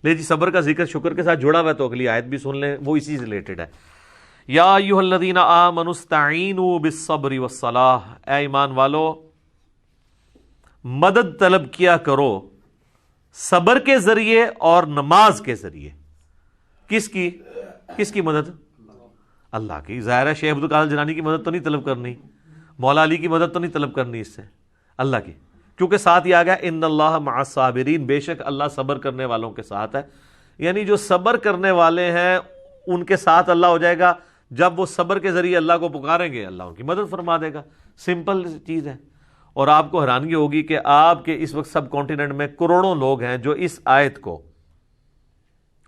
لے جی صبر کا ذکر شکر کے ساتھ جڑا ہوا ہے تو اگلی آیت بھی سن لیں، وہ اسی سے ریلیٹڈ ہے. یا ایھا الذین آمنوا استعینوا بالصبر والصلاۃ، اے ایمان والو مدد طلب کیا کرو صبر کے ذریعے اور نماز کے ذریعے. کس کی مدد؟ اللہ کی. ظاہر ہے شیخ عبد القادر جیلانی کی مدد تو نہیں طلب کرنی، مولا علی کی مدد تو نہیں طلب کرنی، اس سے اللہ کی، کیونکہ ساتھ ہی آ گیا ان اللہ مع الصابرین، بے شک اللہ صبر کرنے والوں کے ساتھ ہے. یعنی جو صبر کرنے والے ہیں ان کے ساتھ اللہ ہو جائے گا. جب وہ صبر کے ذریعے اللہ کو پکاریں گے اللہ ان کی مدد فرما دے گا. سمپل چیز ہے. اور آپ کو حیرانگی ہوگی کہ آپ کے اس وقت سب کانٹیننٹ میں کروڑوں لوگ ہیں جو اس آیت کو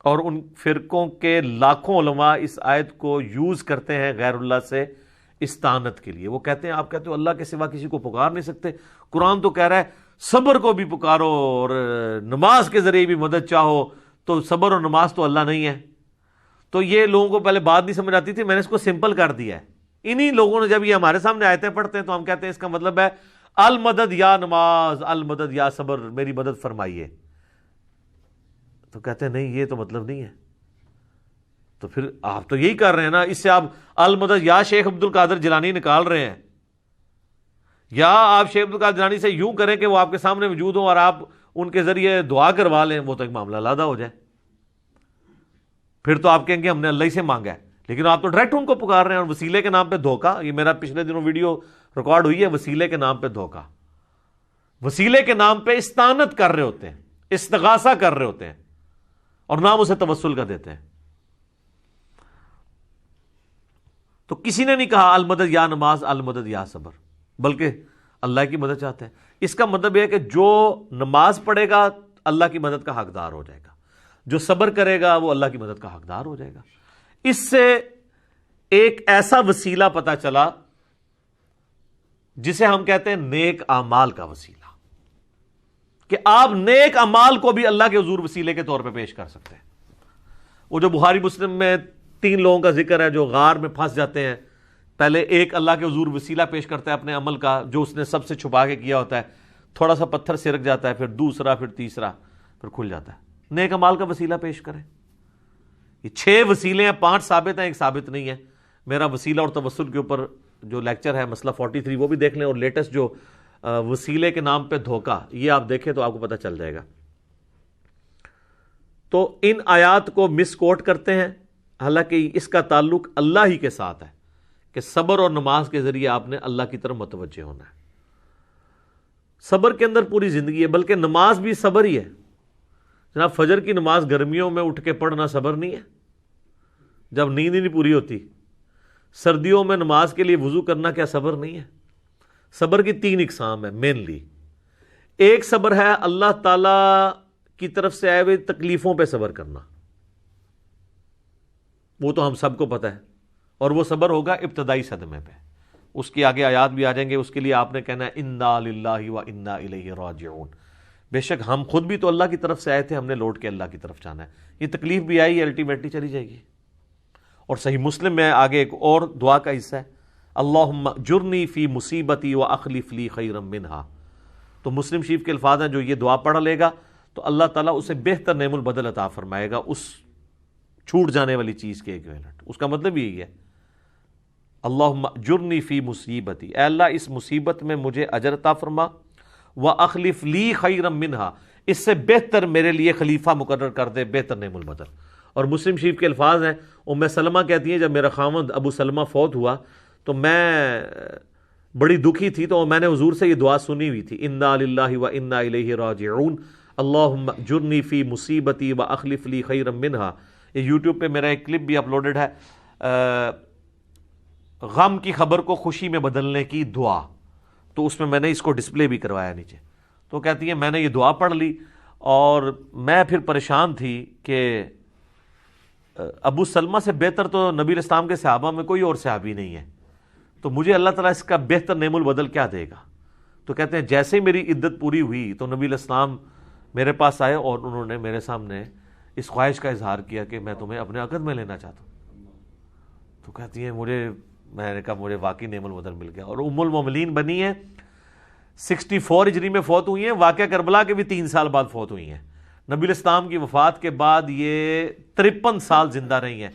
اور ان فرقوں کے لاکھوں علماء اس آیت کو یوز کرتے ہیں غیر اللہ سے استعانت کے لیے. وہ کہتے ہیں، آپ کہتے ہو اللہ کے سوا کسی کو پکار نہیں سکتے، قرآن تو کہہ رہا ہے صبر کو بھی پکارو اور نماز کے ذریعے بھی مدد چاہو، تو صبر اور نماز تو اللہ نہیں ہے. تو یہ لوگوں کو پہلے بات نہیں سمجھ آتی تھی، میں نے اس کو سمپل کر دیا ہے. انہی لوگوں نے جب یہ ہمارے سامنے آیتیں پڑھتے ہیں تو ہم کہتے ہیں اس کا مطلب ہے المدد یا نماز، المدد یا صبر، میری مدد فرمائیے. تو کہتے ہیں نہیں یہ تو مطلب نہیں ہے. تو پھر آپ تو یہی کر رہے ہیں نا، اس سے آپ المدد یا شیخ عبد القادر جیلانی نکال رہے ہیں، یا آپ شیخ عبد القادر جیلانی سے یوں کریں کہ وہ آپ کے سامنے موجود ہوں اور آپ ان کے ذریعے دعا کروا لیں، وہ تو ایک معاملہ علیحدہ ہو جائے. پھر تو آپ کہیں گے ہم نے اللہ ہی سے مانگا ہے، لیکن آپ تو ڈائریکٹ ان کو پکار رہے ہیں. اور وسیلے کے نام پہ دھوکہ، یہ میرا پچھلے دنوں ویڈیو ریکارڈ ہوئی ہے، وسیلے کے نام پہ دھوکہ، وسیلے کے نام پہ استعانت کر رہے ہوتے ہیں، استغاثہ کر رہے ہوتے ہیں اور نام اسے توسل کا دیتے ہیں. تو کسی نے نہیں کہا المدد یا نماز، المدد یا صبر، بلکہ اللہ کی مدد چاہتے ہیں. اس کا مطلب یہ ہے کہ جو نماز پڑھے گا اللہ کی مدد کا حقدار ہو جائے گا، جو صبر کرے گا وہ اللہ کی مدد کا حقدار ہو جائے گا. اس سے ایک ایسا وسیلہ پتہ چلا جسے ہم کہتے ہیں نیک اعمال کا وسیلہ، کہ آپ نیک اعمال کو بھی اللہ کے حضور وسیلے کے طور پہ پیش کر سکتے ہیں. وہ جو بخاری مسلم میں 3 لوگوں کا ذکر ہے جو غار میں پھنس جاتے ہیں، پہلے ایک اللہ کے حضور وسیلہ پیش کرتا ہے اپنے عمل کا جو اس نے سب سے چھپا کے کیا ہوتا ہے، تھوڑا سا پتھر سرک جاتا ہے، پھر دوسرا، پھر تیسرا، پھر کھل جاتا ہے. نیک اعمال کا وسیلہ پیش کریں. یہ 6 وسیلے ہیں، 5 ثابت ہیں، ایک ثابت نہیں ہے. میرا وسیلہ اور توسل کے اوپر جو لیکچر ہے مسئلہ 43 وہ بھی دیکھ لیں، اور لیٹسٹ جو وسیلے کے نام پہ دھوکہ، یہ آپ دیکھیں تو آپ کو پتہ چل جائے گا. تو ان آیات کو مس کوٹ کرتے ہیں، حالانکہ اس کا تعلق اللہ ہی کے ساتھ ہے کہ صبر اور نماز کے ذریعے آپ نے اللہ کی طرف متوجہ ہونا ہے. صبر کے اندر پوری زندگی ہے، بلکہ نماز بھی صبر ہی ہے. جناب فجر کی نماز گرمیوں میں اٹھ کے پڑھنا صبر نہیں ہے جب نیند ہی نہیں پوری ہوتی؟ سردیوں میں نماز کے لیے وضو کرنا کیا صبر نہیں ہے؟ صبر کی 3 اقسام ہے مینلی. ایک صبر ہے اللہ تعالی کی طرف سے آئے ہوئے تکلیفوں پہ صبر کرنا، وہ تو ہم سب کو پتہ ہے، اور وہ صبر ہوگا ابتدائی صدمے پہ. اس کی آگے آیات بھی آ جائیں گے، اس کے لیے آپ نے کہنا ہے انا للہ و انا الیہ راجعون. بے شک ہم خود بھی تو اللہ کی طرف سے آئے تھے، ہم نے لوٹ کے اللہ کی طرف جانا ہے. یہ تکلیف بھی آئی، الٹیمیٹلی چلی جائے گی. اور صحیح مسلم میں آگے ایک اور دعا کا حصہ ہے، اللہم اجرنی فی مصیبتی واخلف لی خیرا منہا. تو مسلم شریف کے الفاظ ہیں، جو یہ دعا پڑھ لے گا تو اللہ تعالیٰ اسے بہتر نعم البدل عطا فرمائے گا اس چھوٹ جانے والی چیز کے ایکویلنٹ. اس کا مطلب یہی ہے اللہم اجرنی فی مصیبتی، اے اللہ اس مصیبت میں مجھے اجر عطا فرما، وَأَخْلِفْ لِي خَيْرًا مِّنْهَا، اس سے بہتر میرے لیے خلیفہ مقرر کر دے، بہتر نعم البدل. اور مسلم شریف کے الفاظ ہیں، ام سلمہ کہتی ہیں جب میرا خاوند ابو سلمہ فوت ہوا تو میں بڑی دکھی تھی، تو میں نے حضور سے یہ دعا سنی ہوئی تھی، انا للہ و انا الیہ راجعون اللہم اجرنی فی مصیبتی واخلف لی خیرا منہا. یہ یوٹیوب پہ میرا ایک کلپ بھی اپلوڈڈ ہے، غم کی خبر کو خوشی میں بدلنے کی دعا. تو اس میں میں نے اس کو ڈسپلے بھی کروایا نیچے. تو کہتی ہیں میں نے یہ دعا پڑھ لی اور میں پھر پریشان تھی کہ ابو سلمہ سے بہتر تو نبی اسلام کے صحابہ میں کوئی اور صحابی نہیں ہے، تو مجھے اللہ تعالیٰ اس کا بہتر نعم البدل کیا دے گا. تو کہتے ہیں جیسے ہی میری عدت پوری ہوئی تو نبی الاسلام میرے پاس آئے اور انہوں نے میرے سامنے اس خواہش کا اظہار کیا کہ میں تمہیں اپنے عقد میں لینا چاہتا ہوں. تو کہتی ہیں میں نے کہا مجھے واقعی نعم البدل مل گیا. اور ام المومنین بنی ہیں 64 ہجری میں فوت ہوئی ہیں، واقعہ کربلا کے بھی 3 سال بعد فوت ہوئی ہیں. نبی الاسلام کی وفات کے بعد یہ 53 سال زندہ رہی ہیں.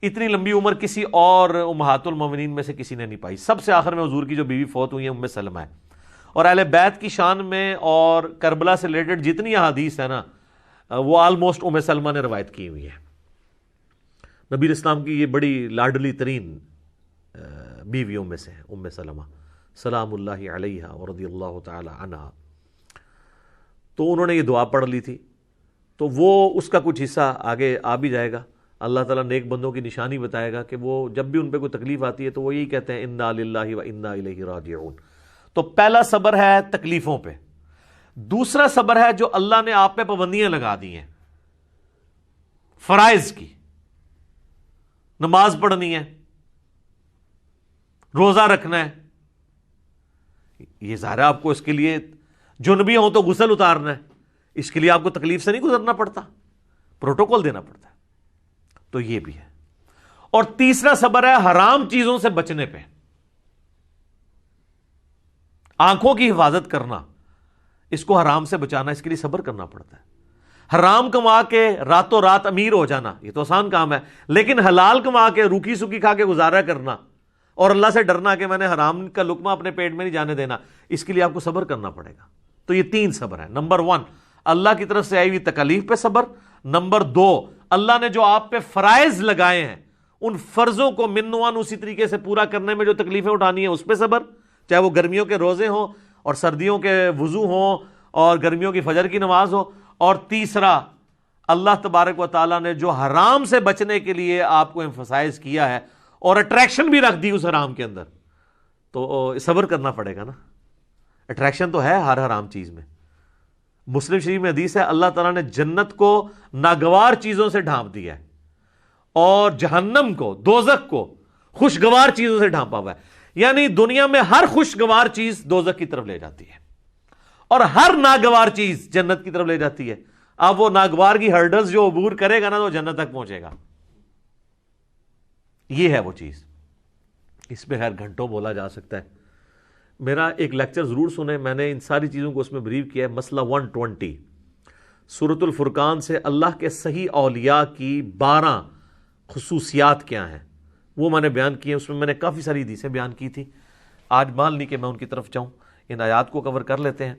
اتنی لمبی عمر کسی اور امہات المومنین میں سے کسی نے نہیں پائی. سب سے آخر میں حضور کی جو بیوی فوت ہوئی ہیں ام سلمہ ہے. اور اہل بیت کی شان میں اور کربلا سے ریلیٹڈ جتنی احادیث ہے نا وہ آلموسٹ ام سلمہ نے روایت کی ہوئی ہے. نبی الاسلام کی یہ بڑی لاڈلی ترین بیویوں میں سے ہے ام سلمہ سلام اللہ علیہا ورضی اللہ تعالی عنہا. تو انہوں نے یہ دعا پڑھ لی تھی, تو وہ اس کا کچھ حصہ آگے آ بھی جائے گا. اللہ تعالیٰ نیک بندوں کی نشانی بتائے گا کہ وہ جب بھی ان پہ کوئی تکلیف آتی ہے تو وہ یہی کہتے ہیں انا للہ و انا الیہ راجعون. تو پہلا صبر ہے تکلیفوں پہ. دوسرا صبر ہے جو اللہ نے آپ پہ پابندیاں لگا دی ہیں فرائض کی. نماز پڑھنی ہے, روزہ رکھنا ہے, یہ ظاہر ہے آپ کو اس کے لیے جنبی ہوں تو غسل اتارنا ہے, اس کے لیے آپ کو تکلیف سے نہیں گزرنا پڑتا, پروٹوکول دینا پڑتا ہے. تو یہ بھی ہے. اور تیسرا صبر ہے حرام چیزوں سے بچنے پہ, آنکھوں کی حفاظت کرنا, اس کو حرام سے بچانا, اس کے لیے صبر کرنا پڑتا ہے. حرام کما کے راتوں رات امیر ہو جانا یہ تو آسان کام ہے, لیکن حلال کما کے روکھی سکی کھا کے گزارا کرنا اور اللہ سے ڈرنا کہ میں نے حرام کا لقمہ اپنے پیٹ میں نہیں جانے دینا, اس کے لیے آپ کو صبر کرنا پڑے گا. تو یہ 3 صبر ہے. نمبر 1 اللہ کی طرف سے آئی ہوئی تکالیف پہ صبر. نمبر 2 اللہ نے جو آپ پہ فرائض لگائے ہیں ان فرضوں کو منوان اسی طریقے سے پورا کرنے میں جو تکلیفیں اٹھانی ہیں اس پہ صبر, چاہے وہ گرمیوں کے روزے ہوں اور سردیوں کے وضو ہوں اور گرمیوں کی فجر کی نماز ہو. اور تیسرا اللہ تبارک و تعالیٰ نے جو حرام سے بچنے کے لیے آپ کو ایمفسائز کیا ہے اور اٹریکشن بھی رکھ دی اس حرام کے اندر, تو صبر کرنا پڑے گا نا. اٹریکشن تو ہے ہر حرام چیز میں. مسلم شریف میں حدیث ہے اللہ تعالیٰ نے جنت کو ناگوار چیزوں سے ڈھانپ دیا ہے اور جہنم کو دوزخ کو خوشگوار چیزوں سے ڈھانپا ہوا ہے. یعنی دنیا میں ہر خوشگوار چیز دوزخ کی طرف لے جاتی ہے اور ہر ناگوار چیز جنت کی طرف لے جاتی ہے. اب وہ ناگوار کی ہرڈلز جو عبور کرے گا نا تو جنت تک پہنچے گا. یہ ہے وہ چیز. اس پہ خیر گھنٹوں بولا جا سکتا ہے. میرا ایک لیکچر ضرور سنیں, میں نے ان ساری چیزوں کو اس میں بریف کیا ہے. مسئلہ 120 سورۃ الفرقان سے اللہ کے صحیح اولیاء کی 12 خصوصیات کیا ہیں وہ میں نے بیان کی ہیں. اس میں میں نے کافی ساری حدیثیں بیان کی تھی. آج مان لی کہ میں ان کی طرف جاؤں, ان آیات کو کور کر لیتے ہیں.